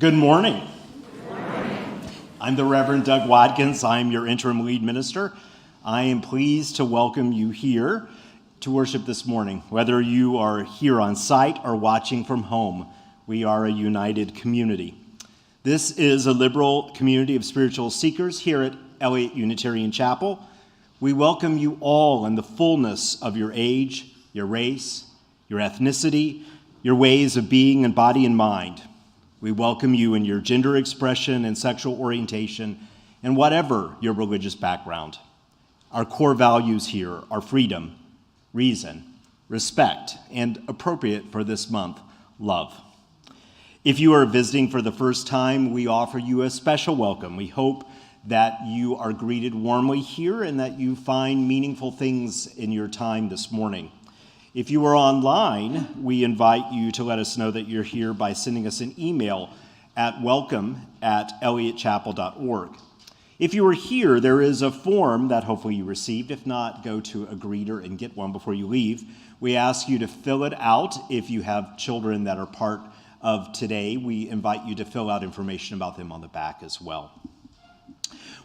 Good morning. I'm the Reverend Doug Watkins. I'm your interim lead minister. I am pleased to welcome you here to worship this morning. Whether you are here on site or watching from home, we are a united community. This is a liberal community of spiritual seekers here at Eliot Unitarian Chapel. We welcome you all in the fullness of your age, your race, your ethnicity, your ways of being in body and mind. We welcome you in your gender expression and sexual orientation, and whatever your religious background. Our core values here are freedom, reason, respect, and appropriate for this month, love. If you are visiting for the first time, we offer you a special welcome. We hope that you are greeted warmly here and that you find meaningful things in your time this morning. If you are online, we invite you to let us know that you're here by sending us an email at welcome@eliotchapel.org. If you are here, there is a form that hopefully you received. If not, go to a greeter and get one before you leave. We ask you to fill it out. If you have children that are part of today, we invite you to fill out information about them on the back as well.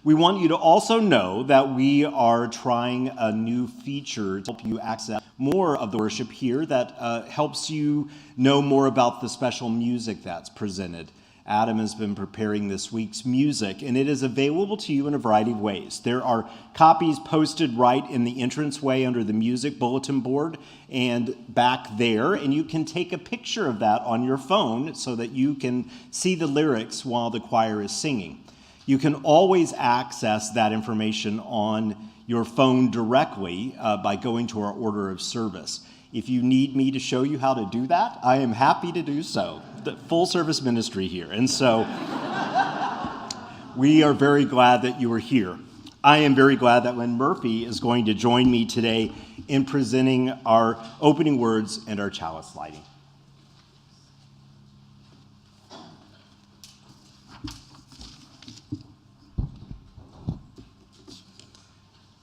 We want you to also know that we are trying a new feature to help you access more of the worship here that helps you know more about the special music that's presented. Adam has been preparing this week's music, and it is available to you in a variety of ways. There are copies posted right in the entranceway under the music bulletin board and back there, and you can take a picture of that on your phone so that you can see the lyrics while the choir is singing. You can always access that information on your phone directly by going to our order of service. If you need me to show you how to do that, I am happy to do so. The full service ministry here. And so we are very glad that you are here. I am very glad that Lynn Murphy is going to join me today in presenting our opening words and our chalice lighting.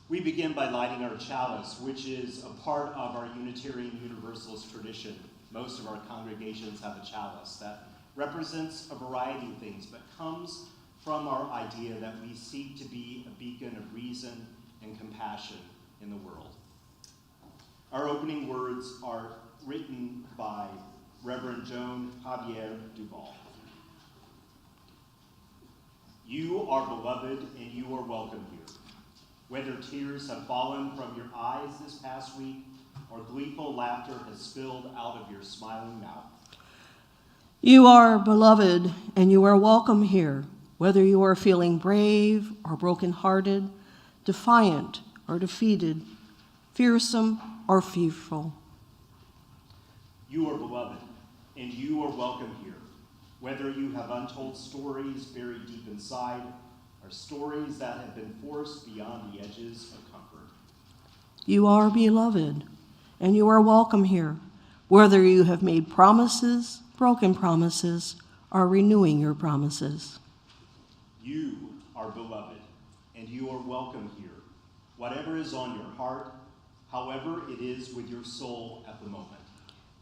We begin by lighting our chalice, which is a part of our Unitarian Universalist tradition. Most of our congregations have a chalice that represents a variety of things, but comes from our idea that we seek to be a beacon of reason and compassion in the world. Our opening words are written by Reverend Joan Javier Duval. You are beloved and you are welcome here. Whether tears have fallen from your eyes this past week or gleeful laughter has spilled out of your smiling mouth. You are beloved and you are welcome here, whether you are feeling brave or brokenhearted, defiant or defeated, fearsome or fearful. You are beloved and you are welcome here, whether you have untold stories buried deep inside or stories that have been forced beyond the edges of comfort. You are beloved, and you are welcome here, whether you have made promises, broken promises, or renewing your promises. You are beloved, and you are welcome here, whatever is on your heart, however it is with your soul at the moment.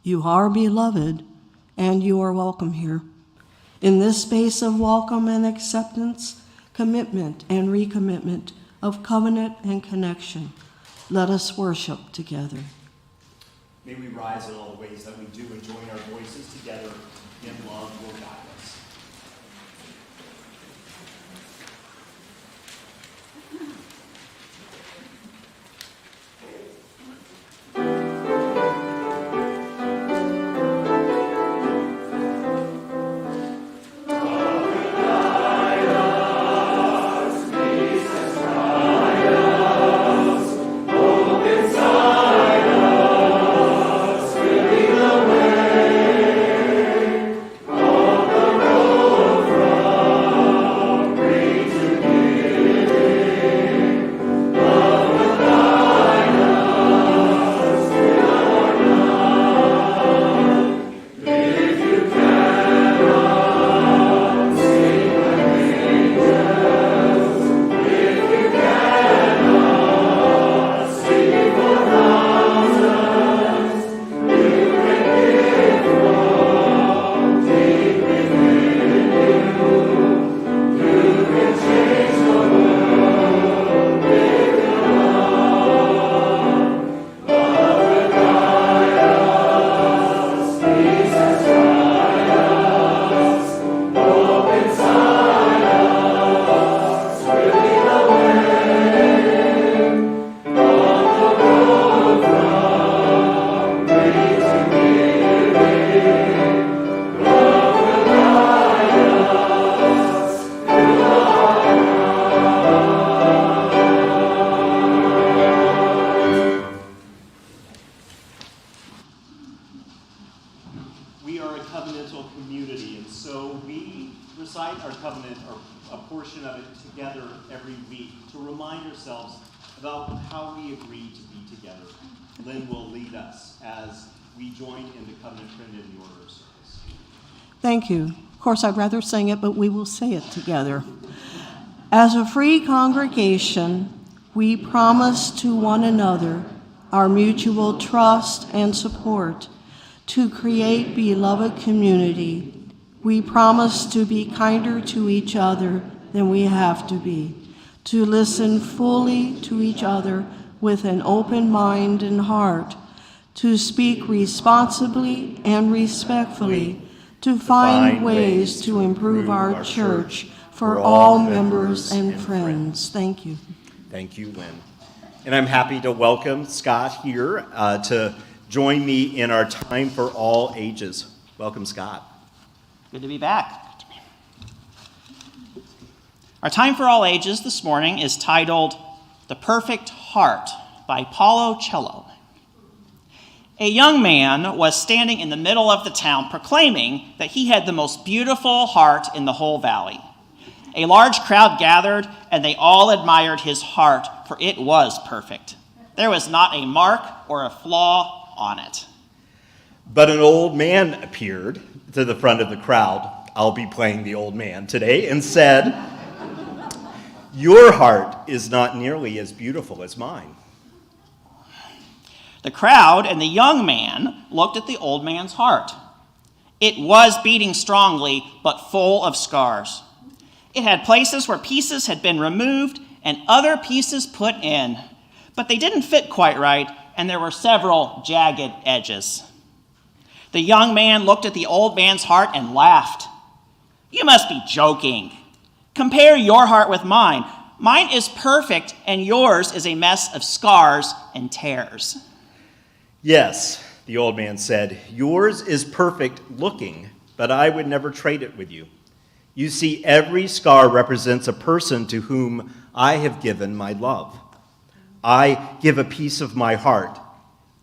You are beloved, and you are welcome here. In this space of welcome and acceptance, commitment and recommitment of covenant and connection, let us worship together. May we rise in all the ways that we do and join our voices together in love will guide us. The community, and so we recite our covenant, or a portion of it, together every week to remind ourselves about how we agree to be together. Lynn will lead us as we join in the covenant print in the order of service. Thank you. Of course, I'd rather sing it, but we will say it together. As a free congregation, we promise to one another our mutual trust and support to create beloved community. We promise to be kinder to each other than we have to be, to listen fully to each other with an open mind and heart, to speak responsibly and respectfully, to find ways to improve our church for all members and friends. Thank you. Thank you, Lynn. And I'm happy to welcome Scott here to join me in our Time for All Ages. Welcome, Scott. Good to be back. Our Time for All Ages this morning is titled The Perfect Heart by Paulo Coelho. A young man was standing in the middle of the town proclaiming that he had the most beautiful heart in the whole valley. A large crowd gathered, and they all admired his heart, for it was perfect. There was not a mark or a flaw on it. But an old man appeared to the front of the crowd. I'll be playing the old man today, and said, "Your heart is not nearly as beautiful as mine." The crowd and the young man looked at the old man's heart. It was beating strongly, but full of scars. It had places where pieces had been removed and other pieces put in, but they didn't fit quite right, and there were several jagged edges. The young man looked at the old man's heart and laughed. "You must be joking. Compare your heart with mine. Mine is perfect, and yours is a mess of scars and tears." "Yes," the old man said, "yours is perfect looking, but I would never trade it with you. You see, every scar represents a person to whom I have given my love. I give a piece of my heart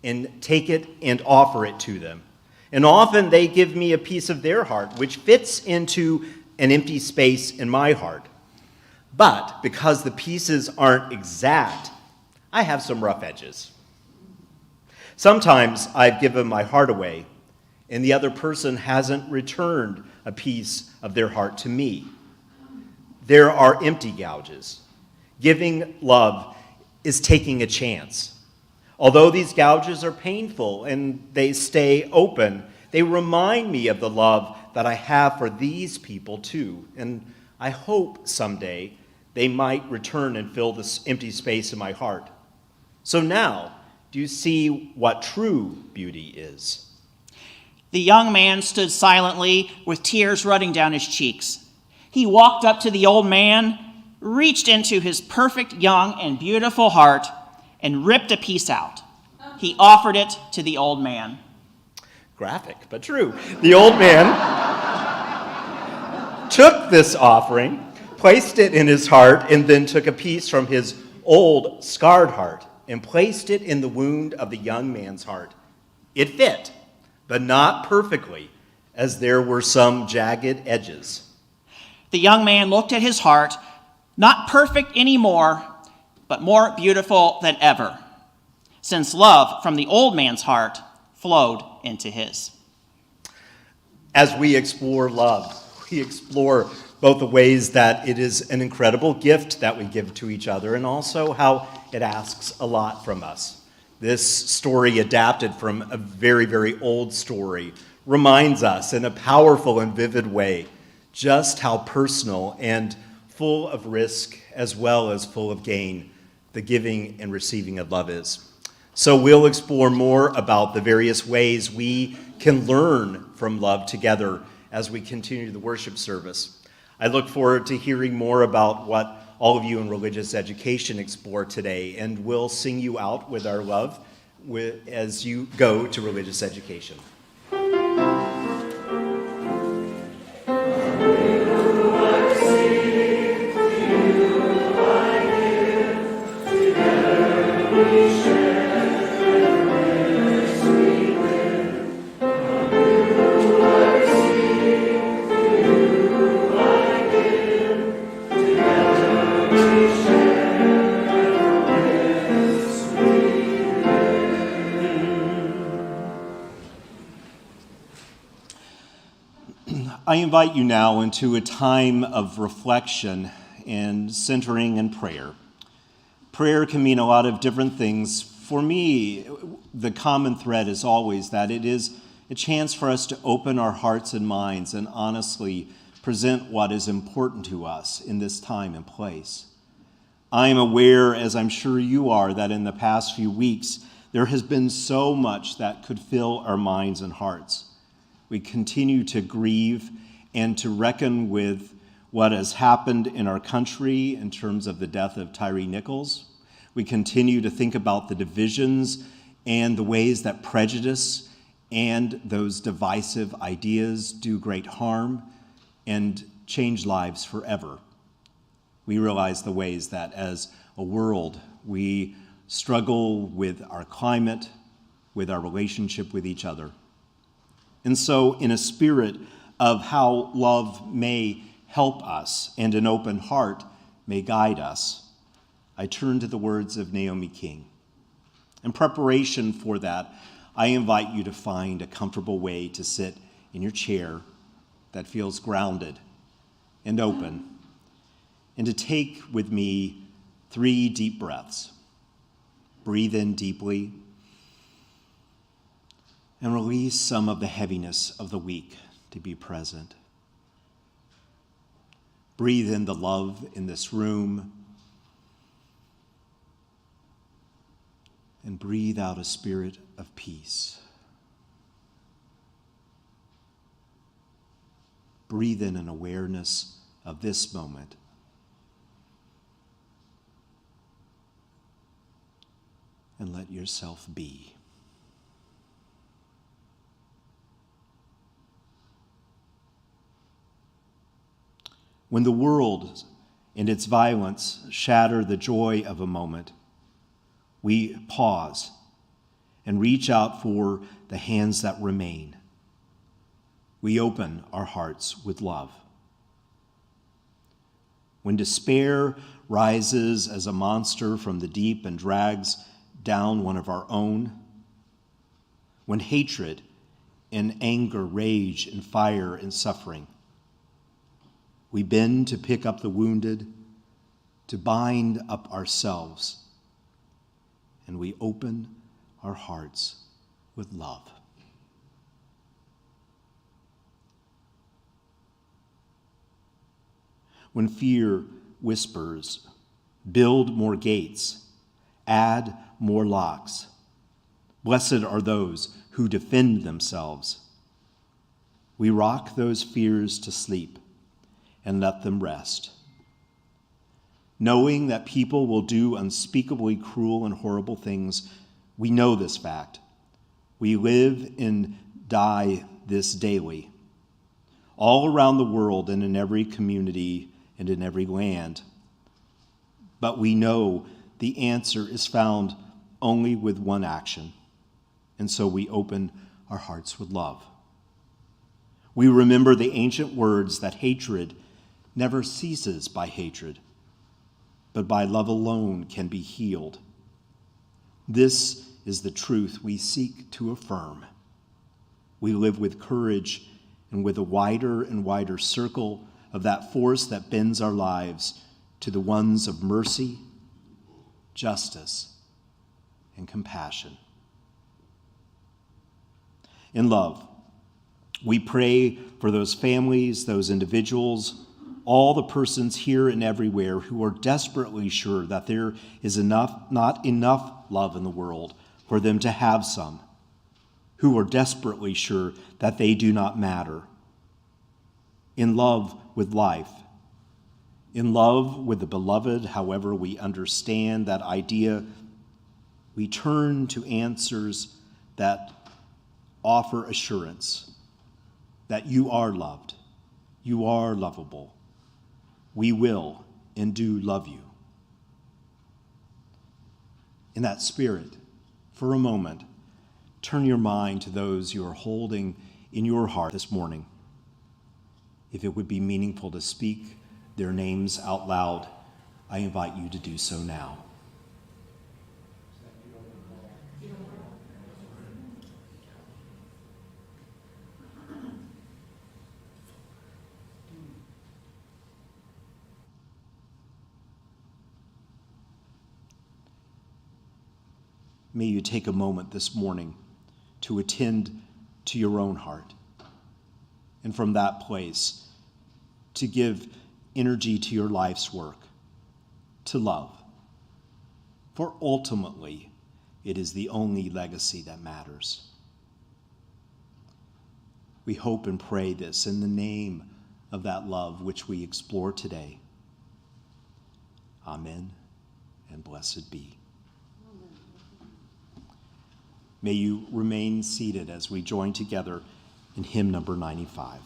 and take it and offer it to them. And often they give me a piece of their heart, which fits into an empty space in my heart. But because the pieces aren't exact, I have some rough edges. Sometimes I've given my heart away, and the other person hasn't returned a piece of their heart to me. There are empty gouges. Giving love is taking a chance. Although these gouges are painful and they stay open, they remind me of the love that I have for these people too. And I hope someday they might return and fill this empty space in my heart. So now, do you see what true beauty is?" The young man stood silently with tears running down his cheeks. He walked up to the old man, reached into his perfect young and beautiful heart, and ripped a piece out. He offered it to the old man. Graphic, but true. The old man took this offering, placed it in his heart, and then took a piece from his old scarred heart and placed it in the wound of the young man's heart. It fit, but not perfectly, as there were some jagged edges. The young man looked at his heart, not perfect anymore, but more beautiful than ever, since love from the old man's heart flowed into his. As we explore love, we explore both the ways that it is an incredible gift that we give to each other and also how it asks a lot from us. This story, adapted from a very, very old story, reminds us in a powerful and vivid way just how personal and full of risk as well as full of gain the giving and receiving of love is. So we'll explore more about the various ways we can learn from love together as we continue the worship service. I look forward to hearing more about what all of you in religious education explore today, and we'll sing you out with our love as you go to religious education. invite you now into a time of reflection and centering and prayer. Prayer can mean a lot of different things. For me, the common thread is always that it is a chance for us to open our hearts and minds and honestly present what is important to us in this time and place. I am aware, as I'm sure you are, that in the past few weeks, there has been so much that could fill our minds and hearts. We continue to grieve and to reckon with what has happened in our country in terms of the death of Tyree Nichols. We continue to think about the divisions and the ways that prejudice and those divisive ideas do great harm and change lives forever. We realize the ways that as a world we struggle with our climate, with our relationship with each other. And so in a spirit of how love may help us and an open heart may guide us, I turn to the words of Naomi King. In preparation for that, I invite you to find a comfortable way to sit in your chair that feels grounded and open, and to take with me 3 deep breaths. Breathe in deeply and release some of the heaviness of the week to be present. Breathe in the love in this room and breathe out a spirit of peace. Breathe in an awareness of this moment. And let yourself be. When the world and its violence shatter the joy of a moment, we pause and reach out for the hands that remain. We open our hearts with love. When despair rises as a monster from the deep and drags down one of our own, when hatred and anger rage in fire and suffering, we bend to pick up the wounded, to bind up ourselves, and we open our hearts with love. When fear whispers, build more gates, add more locks. Blessed are those who defend themselves. We rock those fears to sleep and let them rest. Knowing that people will do unspeakably cruel and horrible things, we know this fact. We live and die this daily, all around the world and in every community and in every land. But we know the answer is found only with one action, and so we open our hearts with love. We remember the ancient words that hatred never ceases by hatred, but by love alone can be healed. This is the truth we seek to affirm. We live with courage and with a wider and wider circle of that force that bends our lives to the ones of mercy, justice, and compassion. In love, we pray for those families, those individuals, all the persons here and everywhere who are desperately sure that there is not enough love in the world for them to have some, who are desperately sure that they do not matter. In love with life, in love with the beloved, however we understand that idea, we turn to answers that offer assurance that you are loved, you are lovable. We will and do love you. In that spirit, for a moment, turn your mind to those you are holding in your heart this morning. If it would be meaningful to speak their names out loud, I invite you to do so now. may you take a moment this morning to attend to your own heart. And from that place, to give energy to your life's work, to love. For ultimately, it is the only legacy that matters. We hope and pray this in the name of that love which we explore today. Amen, and blessed be. May you remain seated as we join together in hymn number 95.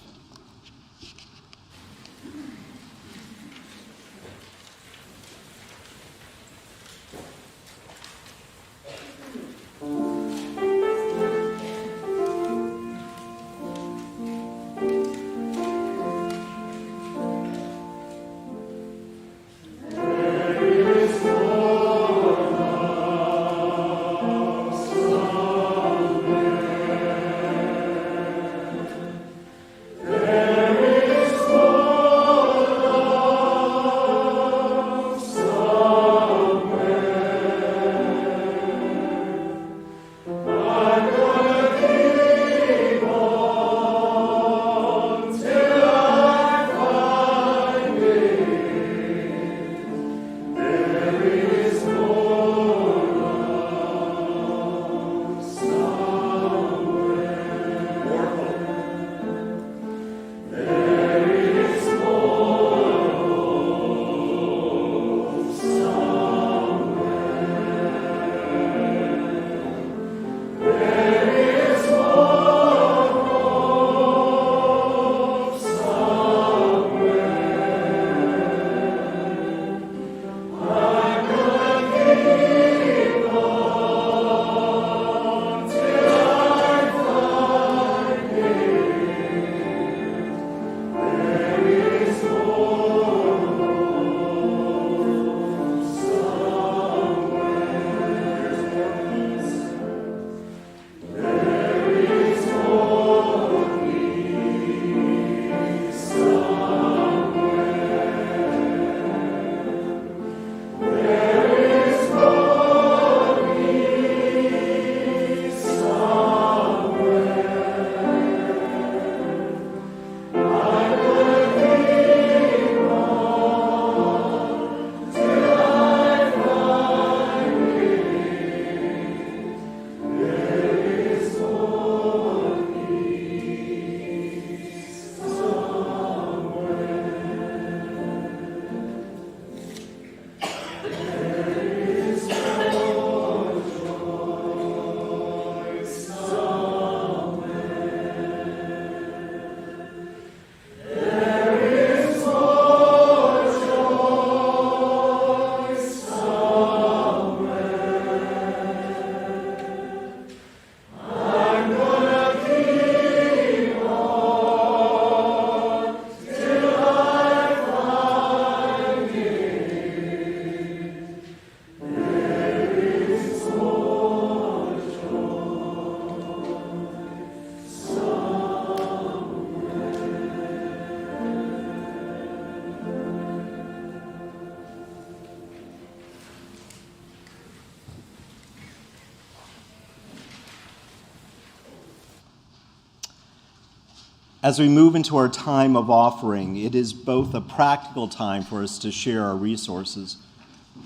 As we move into our time of offering, it is both a practical time for us to share our resources,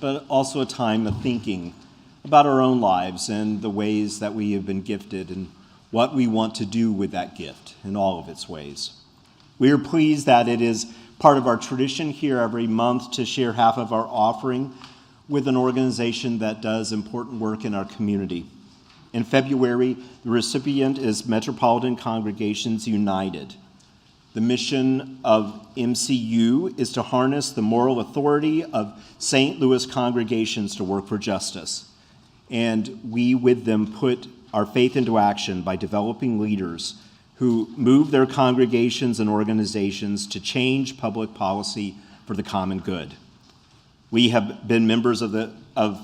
but also a time of thinking about our own lives and the ways that we have been gifted and what we want to do with that gift in all of its ways. We are pleased that it is part of our tradition here every month to share half of our offering with an organization that does important work in our community. In February, the recipient is Metropolitan Congregations United. The mission of MCU is to harness the moral authority of St. Louis congregations to work for justice. And we, with them, put our faith into action by developing leaders who move their congregations and organizations to change public policy for the common good. We have been members of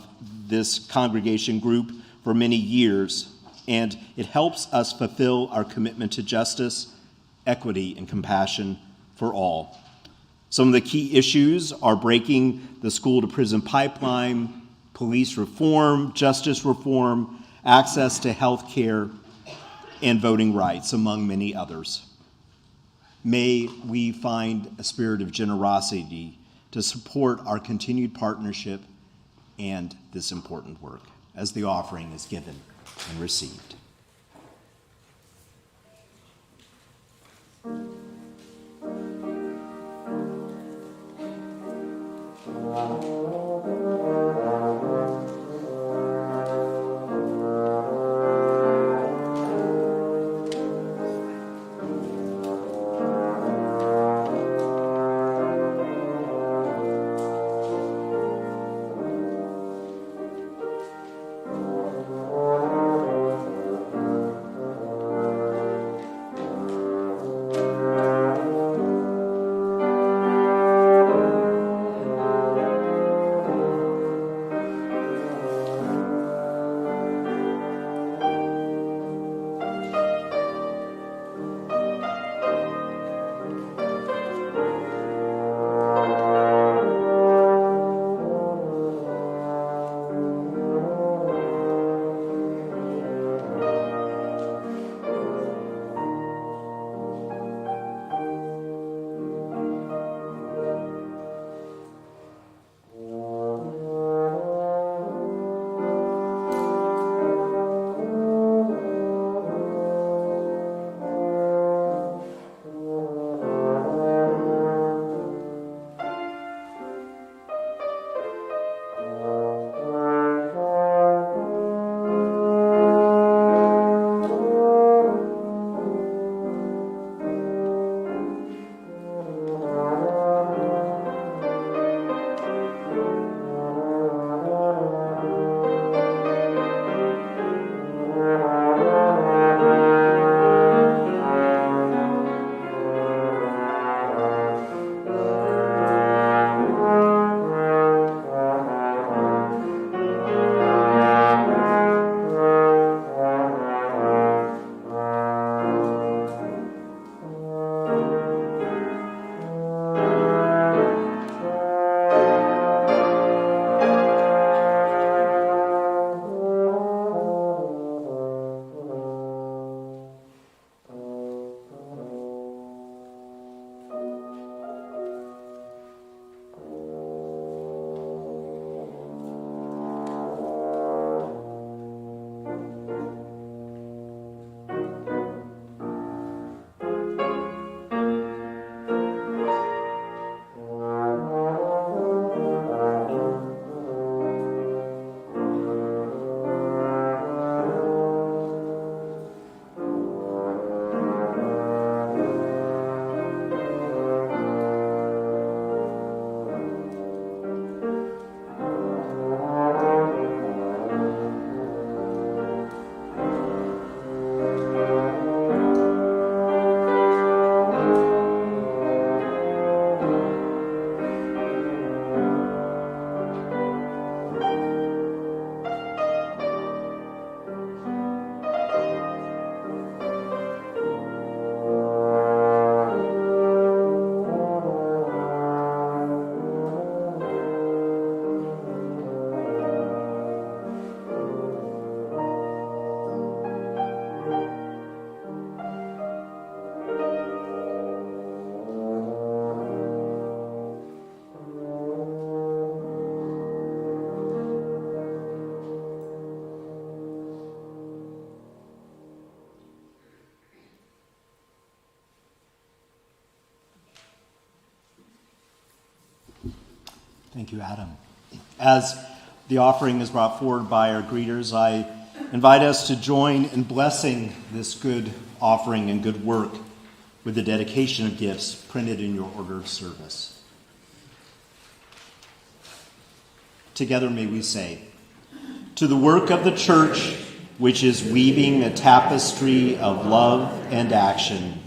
this congregation group for many years, and it helps us fulfill our commitment to justice, equity, and compassion for all. Some of the key issues are breaking the school-to-prison pipeline, police reform, justice reform, access to health care, and voting rights, among many others. May we find a spirit of generosity to support our continued partnership and this important work as the offering is given and received. Thank you, Adam. As the offering is brought forward by our greeters, I invite us to join in blessing this good offering and good work with the dedication of gifts printed in your order of service. Together may we say, to the work of the church, which is weaving a tapestry of love and action,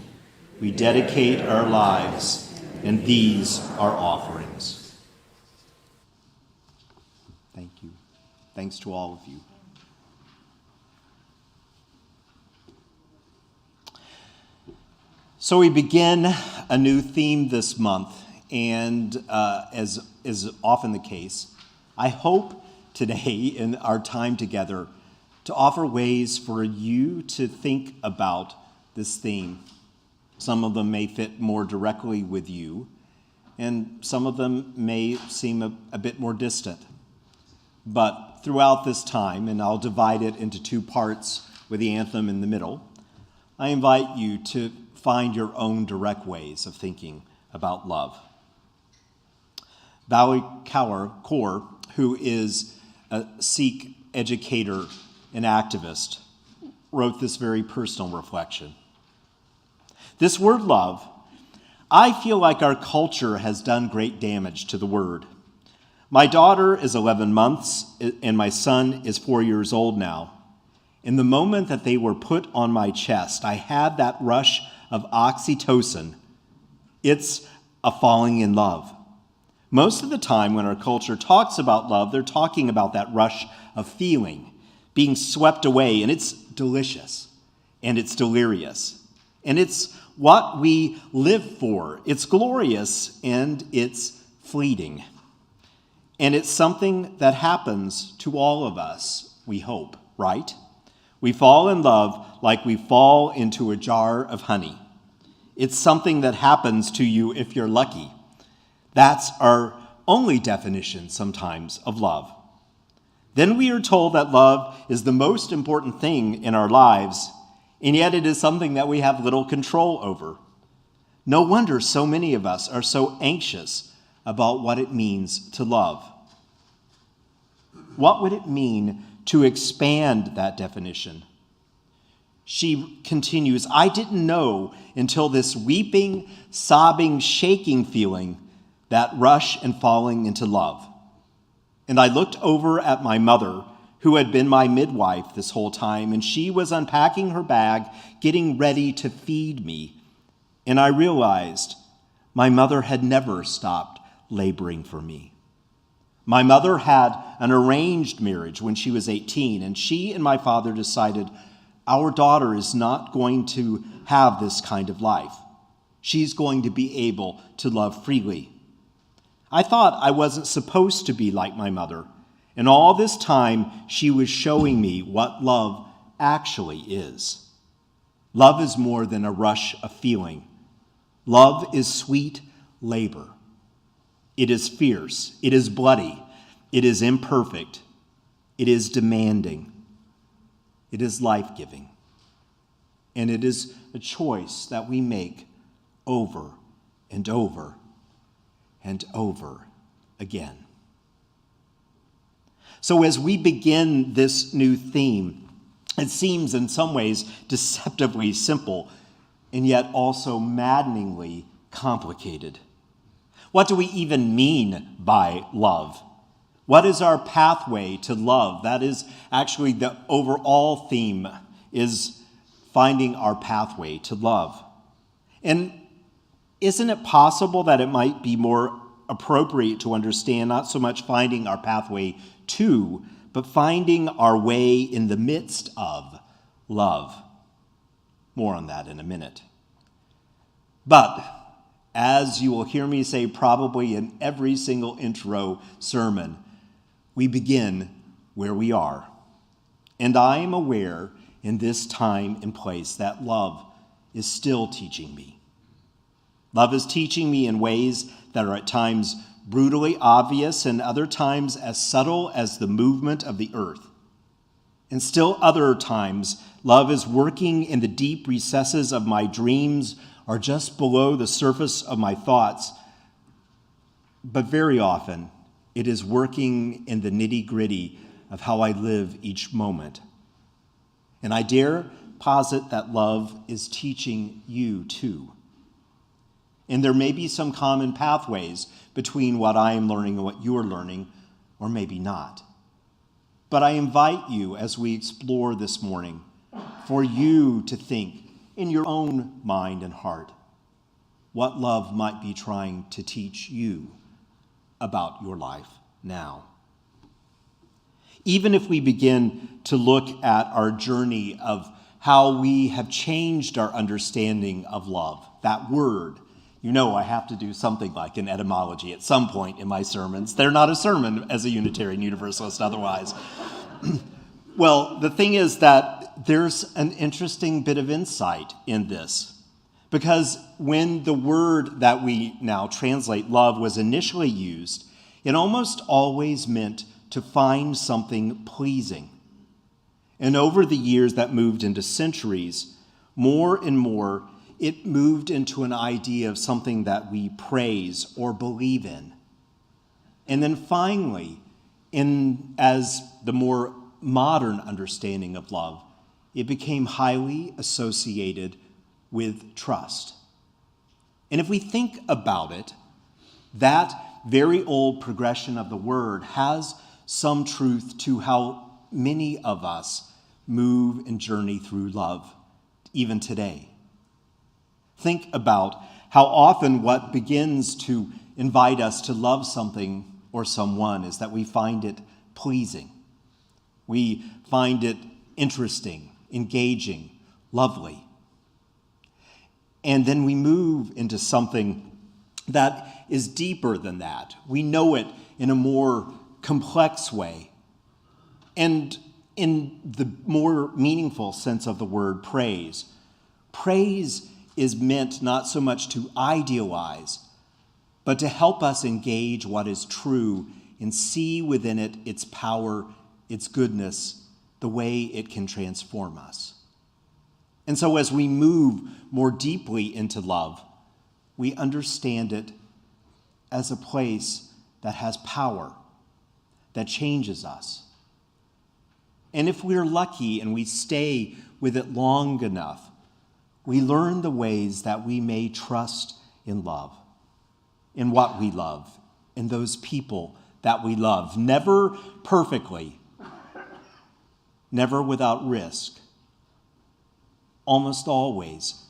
we dedicate our lives, and these are offerings. Thank you. Thanks to all of you. So we begin a new theme this month, and as is often the case, I hope today in our time together to offer ways for you to think about this theme. Some of them may fit more directly with you, and some of them may seem a bit more distant. But throughout this time, and I'll divide it into two parts with the anthem in the middle, I invite you to find your own direct ways of thinking about love. Valerie Kaur, who is a Sikh educator and activist, wrote this very personal reflection. This word love, I feel like our culture has done great damage to the word. My daughter is 11 months and my son is 4 years old now. In the moment that they were put on my chest, I had that rush of oxytocin. It's a falling in love. Most of the time when our culture talks about love, they're talking about that rush of feeling, being swept away, and it's delicious, and it's delirious, and it's what we live for. It's glorious, and it's fleeting. And it's something that happens to all of us, we hope, right? We fall in love like we fall into a jar of honey. It's something that happens to you if you're lucky. That's our only definition sometimes of love. Then we are told that love is the most important thing in our lives, and yet it is something that we have little control over. No wonder so many of us are so anxious about what it means to love. What would it mean to expand that definition? She continues, I didn't know until this weeping, sobbing, shaking feeling, that rush and falling into love. And I looked over at my mother, who had been my midwife this whole time, and she was unpacking her bag, getting ready to feed me. And I realized my mother had never stopped laboring for me. My mother had an arranged marriage when she was 18, and she and my father decided our daughter is not going to have this kind of life. She's going to be able to love freely. I thought I wasn't supposed to be like my mother, and all this time she was showing me what love actually is. Love is more than a rush of feeling. Love is sweet labor. It is fierce. It is bloody. It is imperfect. It is demanding. It is life-giving. And it is a choice that we make over and over and over again. So as we begin this new theme, it seems in some ways deceptively simple and yet also maddeningly complicated. What do we even mean by love? What is our pathway to love? That is actually the overall theme, is finding our pathway to love. And isn't it possible that it might be more appropriate to understand not so much finding our pathway to, but finding our way in the midst of love? More on that in a minute. But as you will hear me say probably in every single intro sermon, we begin where we are. And I am aware in this time and place that love is still teaching me. Love is teaching me in ways that are at times brutally obvious and other times as subtle as the movement of the earth. And still other times, love is working in the deep recesses of my dreams or just below the surface of my thoughts. But very often, it is working in the nitty-gritty of how I live each moment. And I dare posit that love is teaching you too. And there may be some common pathways between what I am learning and what you are learning, or maybe not. But I invite you, as we explore this morning, for you to think in your own mind and heart what love might be trying to teach you about your life now. Even if we begin to look at our journey of how we have changed our understanding of love, that word You know I have to do something like an etymology at some point in my sermons. They're not a sermon as a Unitarian Universalist otherwise. Well, the thing is that there's an interesting bit of insight in this. Because when the word that we now translate love was initially used, it almost always meant to find something pleasing. And over the years that moved into centuries, more and more, it moved into an idea of something that we praise or believe in. And then finally, as the more modern understanding of love, it became highly associated with trust. And if we think about it, that very old progression of the word has some truth to how many of us move and journey through love, even today. Think about how often what begins to invite us to love something or someone is that we find it pleasing. We find it interesting, engaging, lovely. And then we move into something that is deeper than that. We know it in a more complex way. And in the more meaningful sense of the word praise, praise is meant not so much to idealize, but to help us engage what is true and see within it its power, its goodness, the way it can transform us. And so as we move more deeply into love, we understand it as a place that has power, that changes us. And if we're lucky and we stay with it long enough, we learn the ways that we may trust in love, in what we love, in those people that we love, never perfectly, never without risk, almost always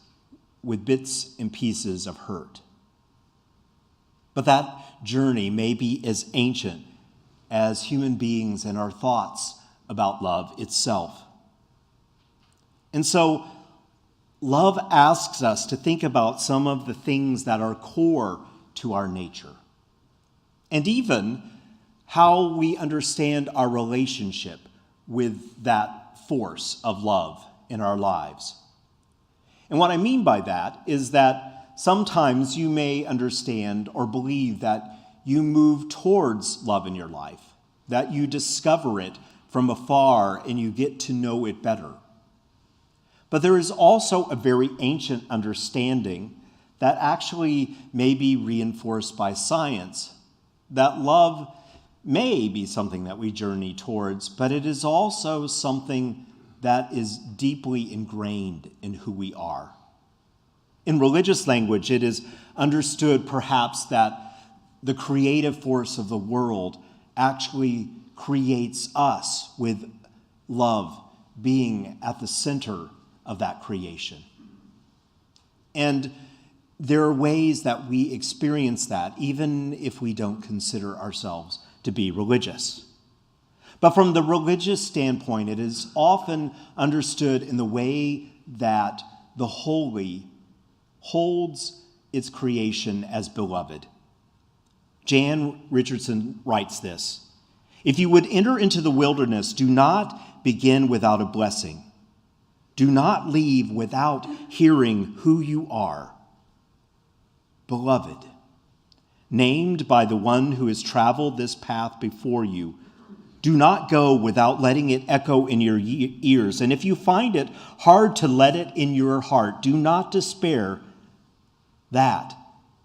with bits and pieces of hurt. But that journey may be as ancient as human beings and our thoughts about love itself. And so, love asks us to think about some of the things that are core to our nature, and even how we understand our relationship with that force of love in our lives. And what I mean by that is that sometimes you may understand or believe that you move towards love in your life, that you discover it from afar and you get to know it better. But there is also a very ancient understanding that actually may be reinforced by science, that love may be something that we journey towards, but it is also something that is deeply ingrained in who we are. In religious language, it is understood perhaps that the creative force of the world actually creates us with love being at the center of that creation. And there are ways that we experience that, even if we don't consider ourselves to be religious. But from the religious standpoint, it is often understood in the way that the holy holds its creation as beloved. Jan Richardson writes this: "If you would enter into the wilderness, do not begin without a blessing. Do not leave without hearing who you are. Beloved, named by the one who has traveled this path before you, do not go without letting it echo in your ears. And if you find it hard to let it in your heart, do not despair. That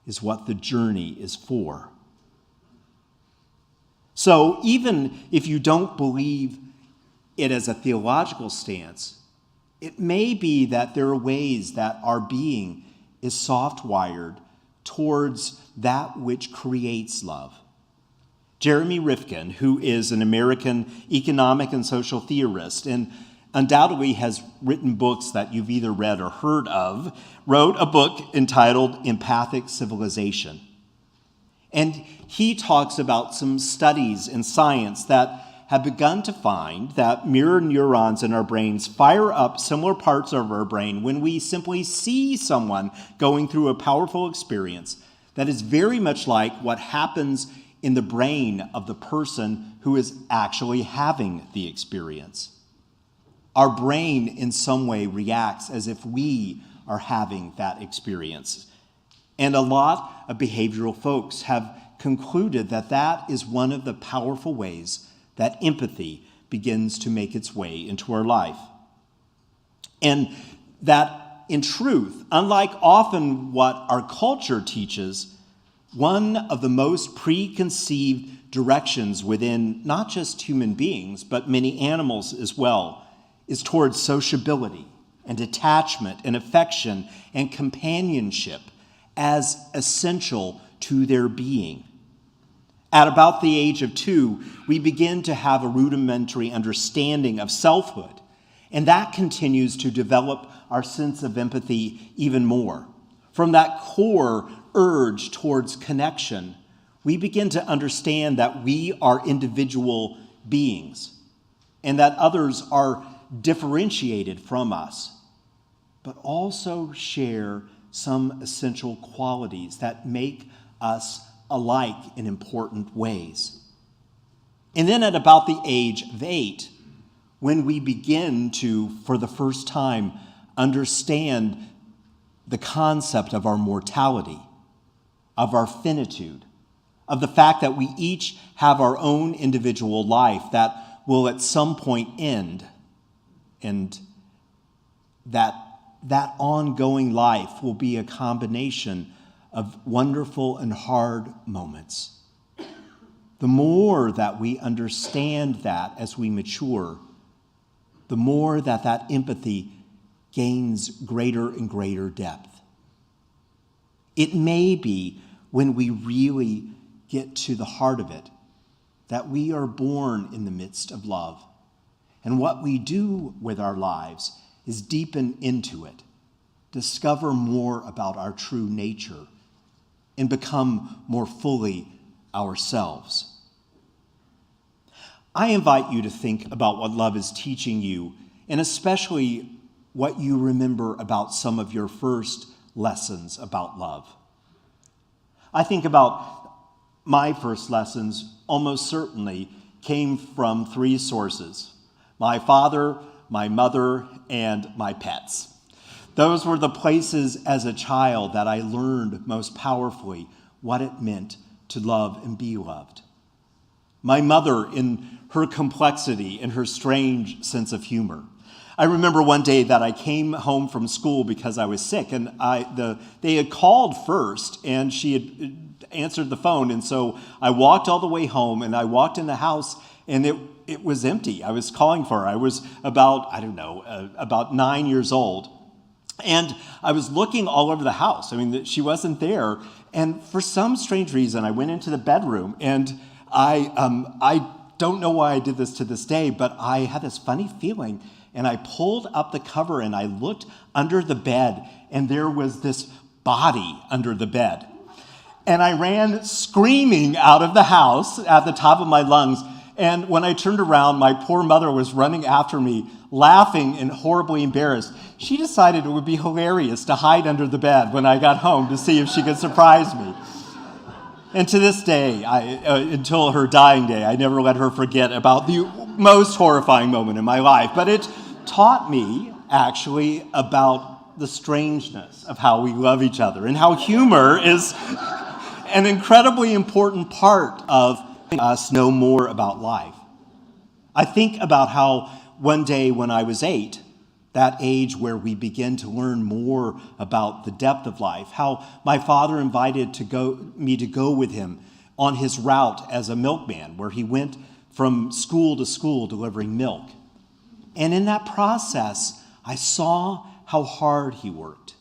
is what the journey is for." So even if you don't believe it as a theological stance, it may be that there are ways that our being is soft-wired towards that which creates love. Jeremy Rifkin, who is an American economic and social theorist and undoubtedly has written books that you've either read or heard of, wrote a book entitled Empathic Civilization. And he talks about some studies in science that have begun to find that mirror neurons in our brains fire up similar parts of our brain when we simply see someone going through a powerful experience that is very much like what happens in the brain of the person who is actually having the experience. Our brain in some way reacts as if we are having that experience. And a lot of behavioral folks have concluded that that is one of the powerful ways that empathy begins to make its way into our life. And that, in truth, unlike often what our culture teaches, one of the most preconceived directions within not just human beings, but many animals as well, is towards sociability and attachment and affection and companionship as essential to their being. At about the age of 2, we begin to have a rudimentary understanding of selfhood, and that continues to develop our sense of empathy even more. From that core urge towards connection, we begin to understand that we are individual beings and that others are differentiated from us, but also share some essential qualities that make us alike in important ways. And then at about the age of 8, when we begin to, for the first time, understand the concept of our mortality, of our finitude, of the fact that we each have our own individual life that will at some point end, and that ongoing life will be a combination of wonderful and hard moments. The more that we understand that as we mature, the more that empathy gains greater and greater depth. It may be when we really get to the heart of it that we are born in the midst of love. And what we do with our lives is deepen into it, discover more about our true nature, and become more fully ourselves. I invite you to think about what love is teaching you, and especially what you remember about some of your first lessons about love. I think about my first lessons almost certainly came from 3 sources: my father, my mother, and my pets. Those were the places as a child that I learned most powerfully what it meant to love and be loved. My mother, in her complexity and her strange sense of humor. I remember one day that I came home from school because I was sick, and they had called first, and she had answered the phone, and so I walked all the way home, and I walked in the house, and it was empty. I was calling for her. I was about 9 years old. And I was looking all over the house. I mean, she wasn't there. And for some strange reason, I went into the bedroom, and I don't know why I did this to this day, but I had this funny feeling, and I pulled up the cover, and I looked under the bed, and there was this body under the bed. And I ran screaming out of the house at the top of my lungs. And when I turned around, my poor mother was running after me, laughing and horribly embarrassed. She decided it would be hilarious to hide under the bed when I got home to see if she could surprise me. And to this day, until her dying day, I never let her forget about the most horrifying moment in my life. But it taught me, actually, about the strangeness of how we love each other and how humor is an incredibly important part of us know more about life. I think about how one day when I was 8, that age where we begin to learn more about the depth of life, how my father invited me to go with him on his route as a milkman, where he went from school to school delivering milk. And in that process, I saw how hard he worked.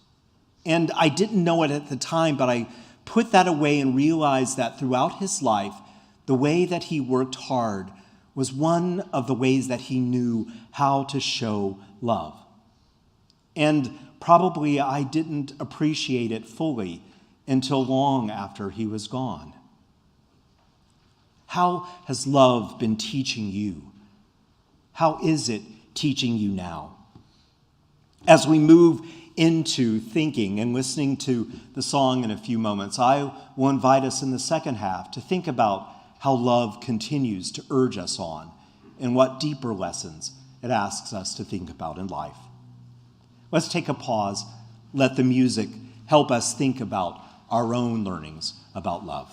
And I didn't know it at the time, but I put that away and realized that throughout his life, the way that he worked hard was one of the ways that he knew how to show love. And probably I didn't appreciate it fully until long after he was gone. How has love been teaching you? How is it teaching you now? As we move into thinking and listening to the song in a few moments, I will invite us in the second half to think about how love continues to urge us on and what deeper lessons it asks us to think about in life. Let's take a pause, let the music help us think about our own learnings about love.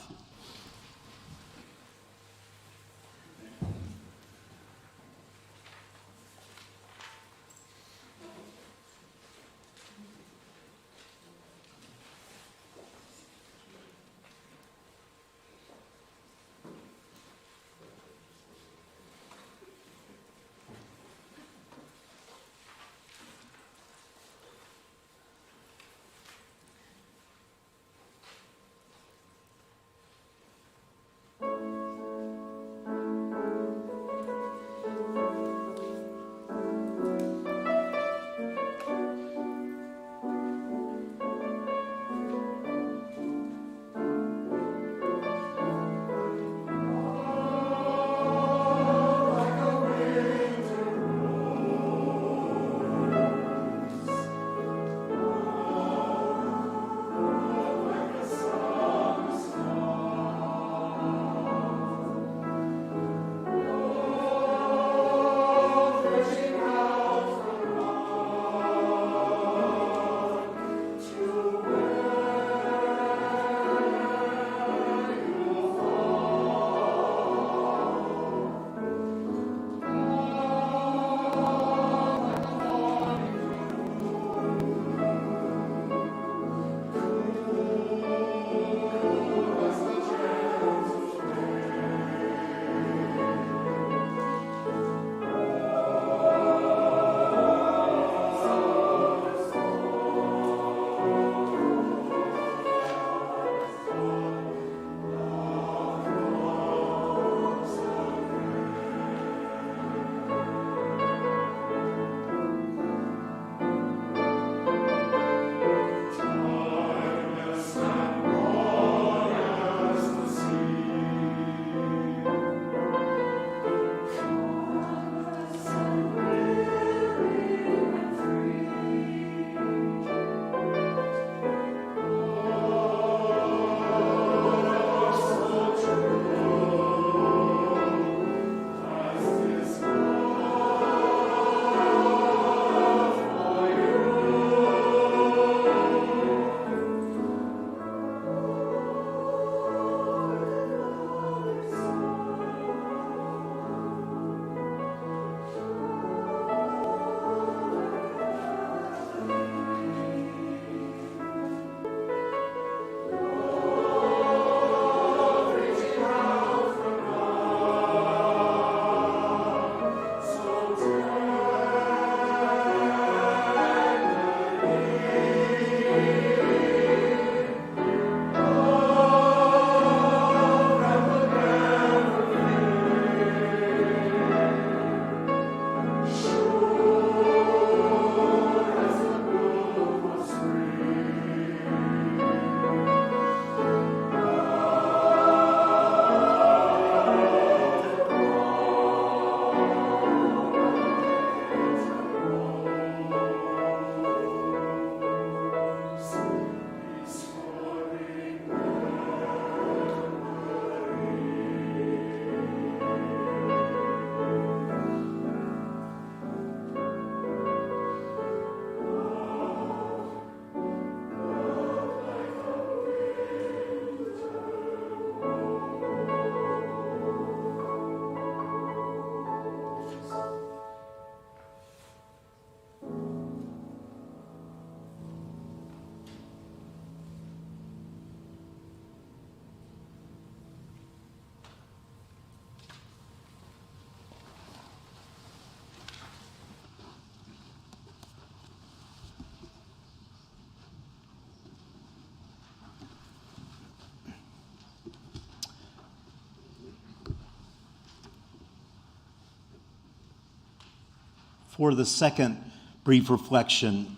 For the second brief reflection,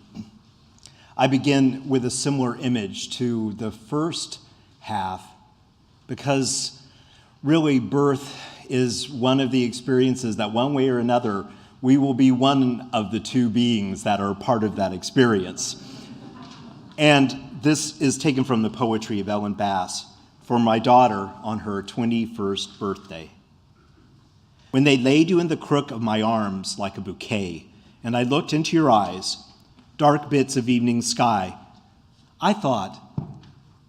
I begin with a similar image to the first half because Really, birth is one of the experiences that one way or another, we will be one of the two beings that are part of that experience. And this is taken from the poetry of Ellen Bass for my daughter on her 21st birthday. When they laid you in the crook of my arms like a bouquet, and I looked into your eyes, dark bits of evening sky, I thought,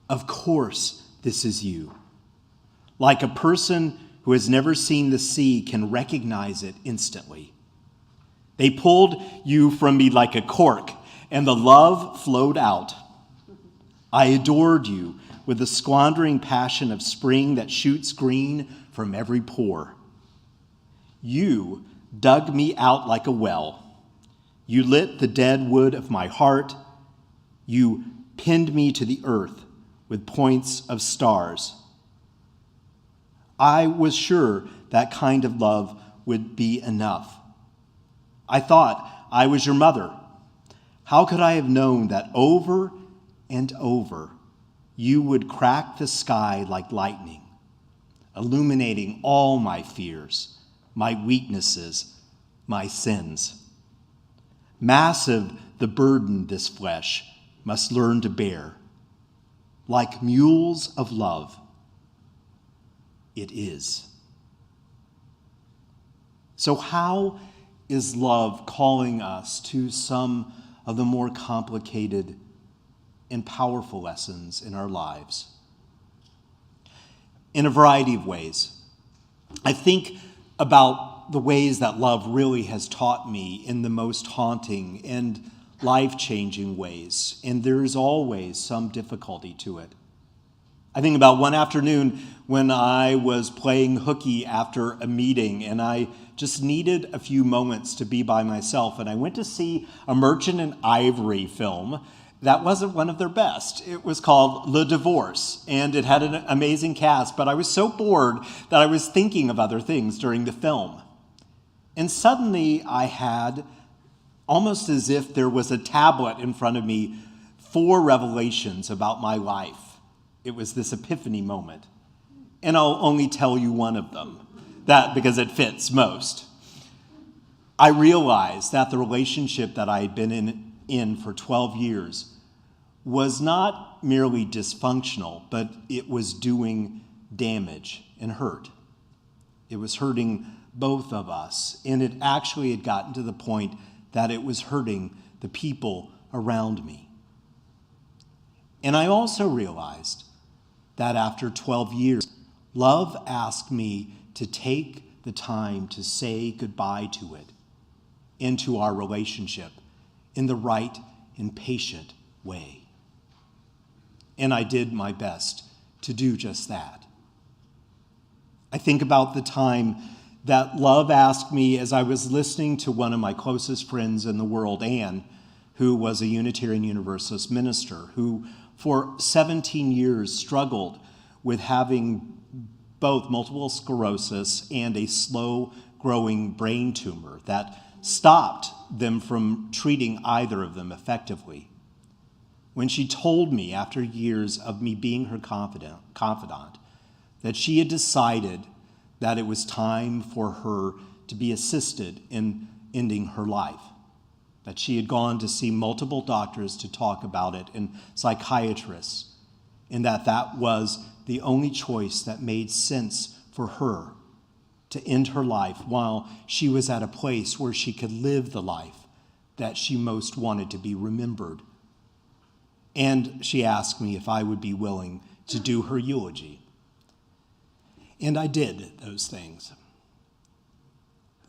of course this is you. Like a person who has never seen the sea can recognize it instantly. They pulled you from me like a cork, and the love flowed out. I adored you with the squandering passion of spring that shoots green from every pore. You dug me out like a well. You lit the dead wood of my heart. You pinned me to the earth with points of stars. I was sure that kind of love would be enough. I thought I was your mother. How could I have known that over and over you would crack the sky like lightning, illuminating all my fears, my weaknesses, my sins? Massive the burden this flesh must learn to bear. Like mules of love, it is. So how is love calling us to some of the more complicated and powerful lessons in our lives? In a variety of ways. I think about the ways that love really has taught me in the most haunting and life-changing ways, and there is always some difficulty to it. I think about one afternoon when I was playing hooky after a meeting, and I just needed a few moments to be by myself, and I went to see a Merchant and Ivory film that wasn't one of their best. It was called Le Divorce, and it had an amazing cast, but I was so bored that I was thinking of other things during the film. And suddenly I had, almost as if there was a tablet in front of me, 4 revelations about my life. It was this epiphany moment. And I'll only tell you one of them, because it fits most. I realized that the relationship that I had been in for 12 years was not merely dysfunctional, but it was doing damage and hurt. It was hurting both of us, and it actually had gotten to the point that it was hurting the people around me. And I also realized that after 12 years, love asked me to take the time to say goodbye to it, into our relationship, in the right and patient way. And I did my best to do just that. I think about the time that love asked me as I was listening to one of my closest friends in the world, Anne, who was a Unitarian Universalist minister, who for 17 years struggled with having both multiple sclerosis and a slow-growing brain tumor that stopped them from treating either of them effectively. When she told me, after years of me being her confidant, that she had decided that it was time for her to be assisted in ending her life, that she had gone to see multiple doctors to talk about it and psychiatrists, and that was the only choice that made sense for her to end her life while she was at a place where she could live the life that she most wanted to be remembered. And she asked me if I would be willing to do her eulogy. And I did those things.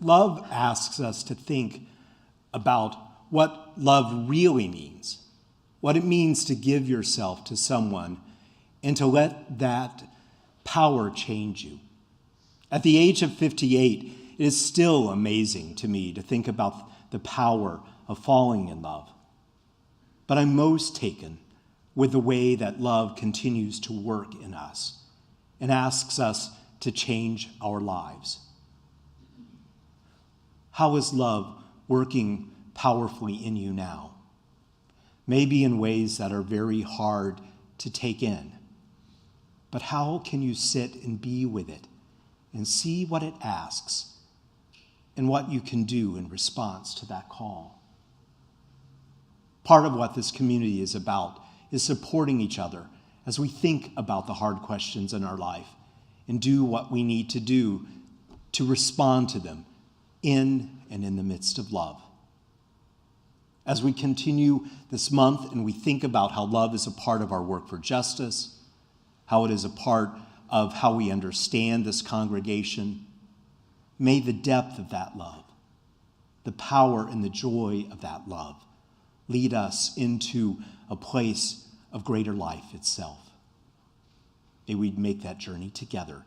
Love asks us to think about what love really means, what it means to give yourself to someone and to let that power change you. At the age of 58, it is still amazing to me to think about the power of falling in love. But I'm most taken with the way that love continues to work in us and asks us to change our lives. How is love working powerfully in you now? Maybe in ways that are very hard to take in. but how can you sit and be with it and see what it asks and what you can do in response to that call? Part of what this community is about is supporting each other as we think about the hard questions in our life and do what we need to do to respond to them in and in the midst of love. As we continue this month and we think about how love is a part of our work for justice, how it is a part of how we understand this congregation, may the depth of that love, the power and the joy of that love, lead us into a place of greater life itself. May we make that journey together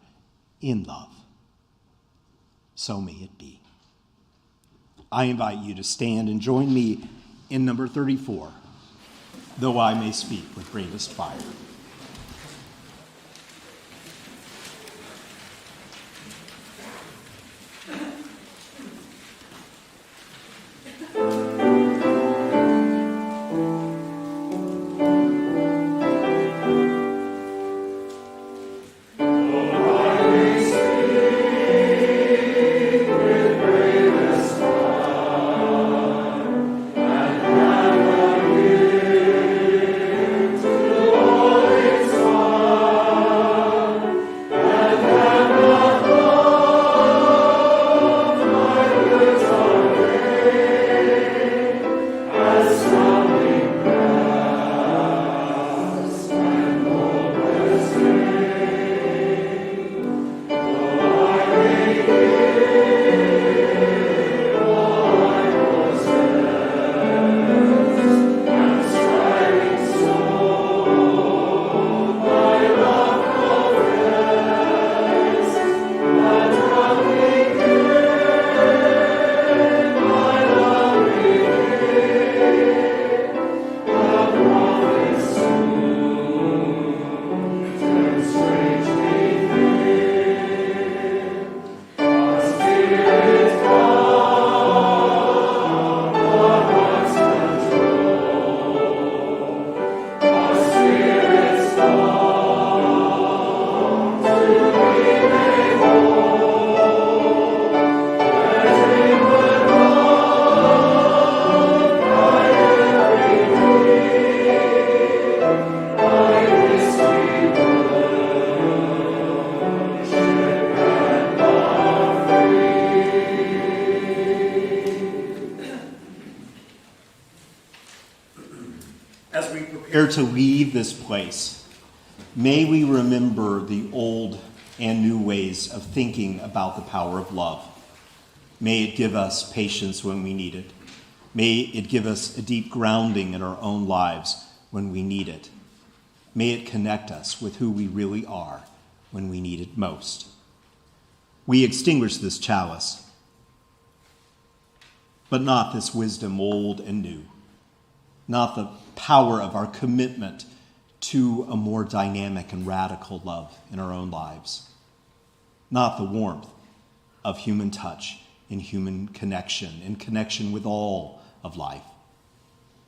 in love. So may it be. I invite you to stand and join me in number 34, Though I May Speak with Greatest Fire. As we prepare to leave this place, may we remember the old and new ways of thinking about the power of love. May it give us patience when we need it. May it give us a deep grounding in our own lives when we need it. May it connect us with who we really are when we need it most. We extinguish this chalice, but not this wisdom old and new, not the power of our commitment to a more dynamic and radical love in our own lives, not the warmth of human touch and human connection and connection with all of life.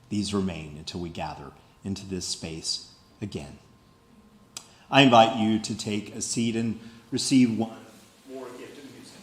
These remain until we gather into this space again. I invite you to take a seat and receive one more gift of music.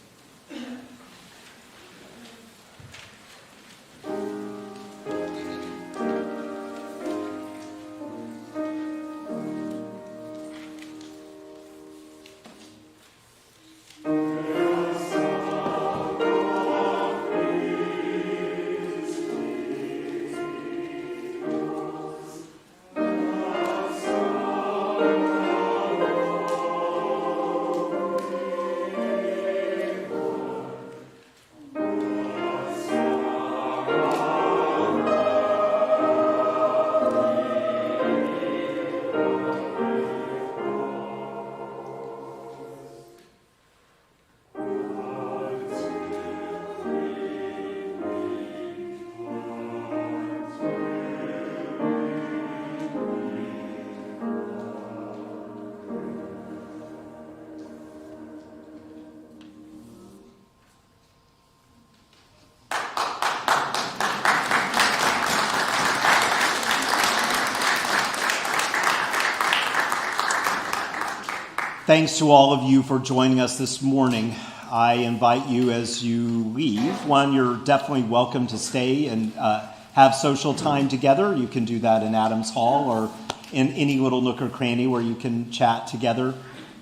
Thanks to all of you for joining us this morning. I invite you as you leave. One, you're definitely welcome to stay and have social time together. You can do that in Adams Hall or in any little nook or cranny where you can chat together.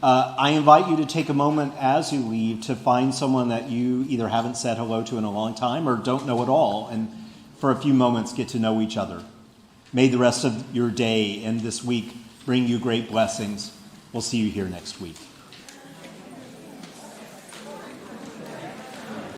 I invite you to take a moment as you leave to find someone that you either haven't said hello to in a long time or don't know at all, and for a few moments get to know each other. May the rest of your day and this week bring you great blessings. We'll see you here next week.